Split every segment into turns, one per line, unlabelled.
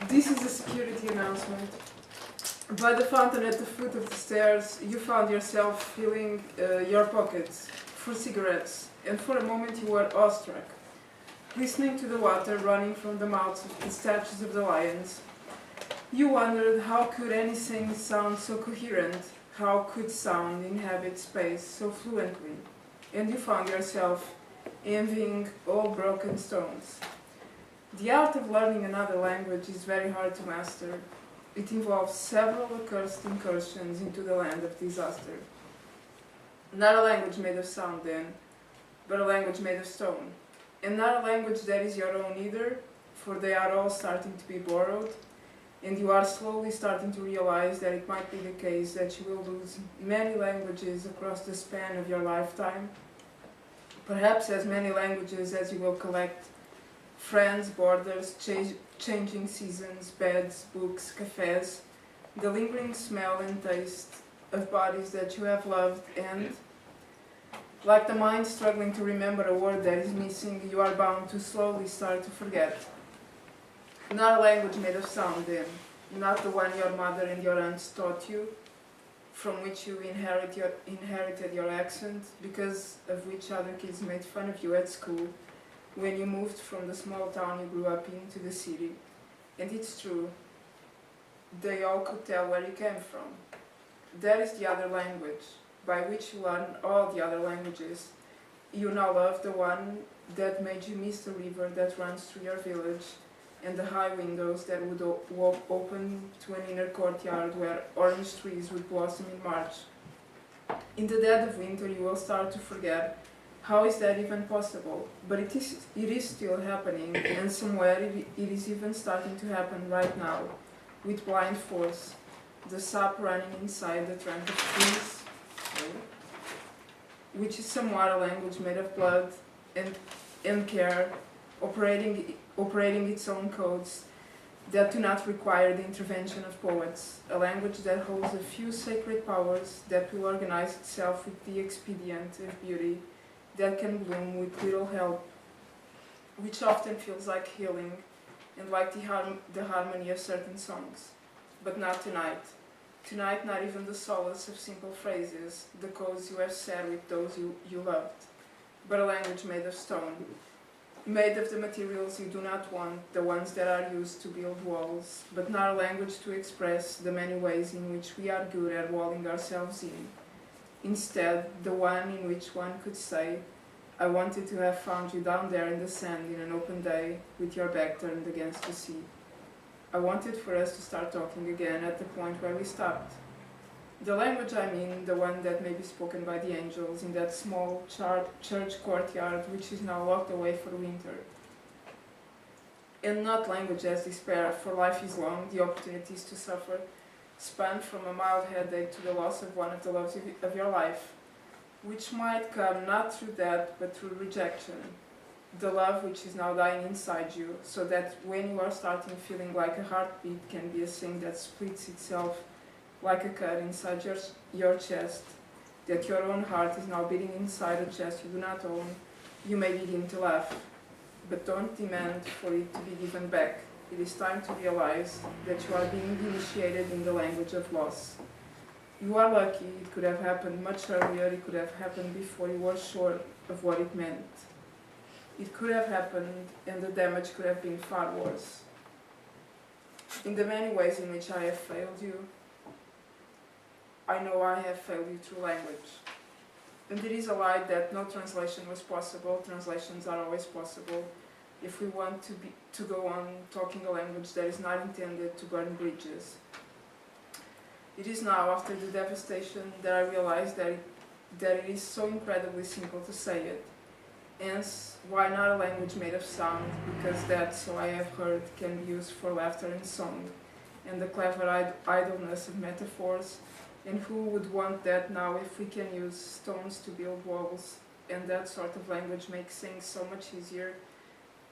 This is a security announcement. By the fountain at the foot of the stairs, you found yourself filling your pockets for cigarettes, and for a moment you were awestruck, listening to the water running from the mouths of the statues of the lions. You wondered how could anything sound so coherent, how could sound inhabit space so fluently, and you found yourself envying all broken stones. The art of learning another language is very hard to master. It involves several accursed incursions into the land of disaster. Not a language made of sound then, but a language made of stone. And not a language that is your own either, for they are all starting to be borrowed, and you are slowly starting to realize that it might be the case that you will lose many languages across the span of your lifetime, perhaps as many languages as you will collect: friends, borders, changing seasons, beds, books, cafes, the lingering smell and taste of bodies that you have loved, and, like the mind struggling to remember a word that is missing, you are bound to slowly start to forget. Not a language made of sound then, not the one your mother and your aunts taught you, from which you inherited your accent, because of which other kids made fun of you at school, when you moved from the small town you grew up in to the city. And it's true, they all could tell where you came from. That is the other language, by which you learn all the other languages. You now love the one that made you miss the river that runs through your village, and the high windows that would open to an inner courtyard where orange trees would blossom in March. In the dead of winter you will start to forget. How is that even possible? But it is still happening, and somewhere it is even starting to happen right now, with blind force, the sap running inside the trunk of trees, which is somewhat a language made of blood and care, operating its own codes that do not require the intervention of poets, a language that holds a few sacred powers that will organize itself with the expedient of beauty, that can bloom with little help, which often feels like healing and like the harmony of certain songs. But not tonight. Tonight, not even the solace of simple phrases, the codes you have said with those you loved, but a language made of stone, made of the materials you do not want, the ones that are used to build walls, but not a language to express the many ways in which we are good at walling ourselves in. Instead, the one in which one could say, I wanted to have found you down there in the sand in an open day, with your back turned against the sea. I wanted for us to start talking again at the point where we stopped. The language I mean, the one that may be spoken by the angels in that small church courtyard which is now locked away for winter. And not language as despair, for life is long, the opportunities to suffer, span from a mild headache to the loss of one of the loves of your life, which might come not through death but through rejection, the love which is now dying inside you, so that when you are starting feeling like a heartbeat can be a thing that splits itself like a cut inside your chest, that your own heart is now beating inside a chest you do not own, you may begin to laugh, but don't demand for it to be given back. It is time to realize that you are being initiated in the language of loss. You are lucky. It could have happened much earlier. It could have happened before you were sure of what it meant. It could have happened, and the damage could have been far worse. In the many ways in which I have failed you, I know I have failed you through language. And it is a lie that no translation was possible. Translations are always possible if we want to go on talking a language that is not intended to burn bridges. It is now, after the devastation, that I realize that it is so incredibly simple to say it. Hence, why not a language made of sound? Because that, so I have heard, can be used for laughter and song, and the clever idleness of metaphors. And who would want that now if we can use stones to build walls, and that sort of language makes things so much easier,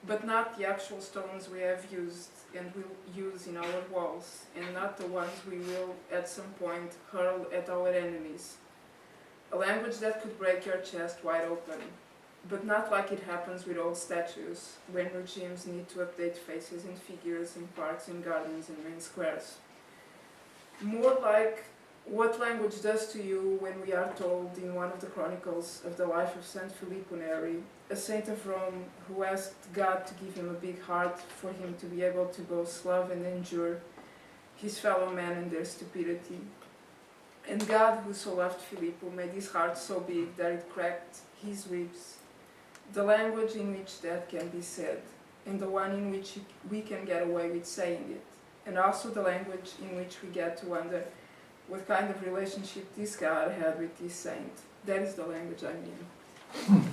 but not the actual stones we have used and will use in our walls, and not the ones we will at some point hurl at our enemies. A language that could break your chest wide open, but not like it happens with old statues, when regimes need to update faces and figures in parks and gardens and main squares. More like what language does to you when we are told in one of the chronicles of the life of Saint Filippo Neri, a saint of Rome who asked God to give him a big heart for him to be able to both love and endure his fellow men and their stupidity. And God, who so loved Filippo, made his heart so big that it cracked his ribs. The language in which that can be said, and the one in which we can get away with saying it, and also the language in which we get to wonder what kind of relationship this God had with this saint. That is the language I mean.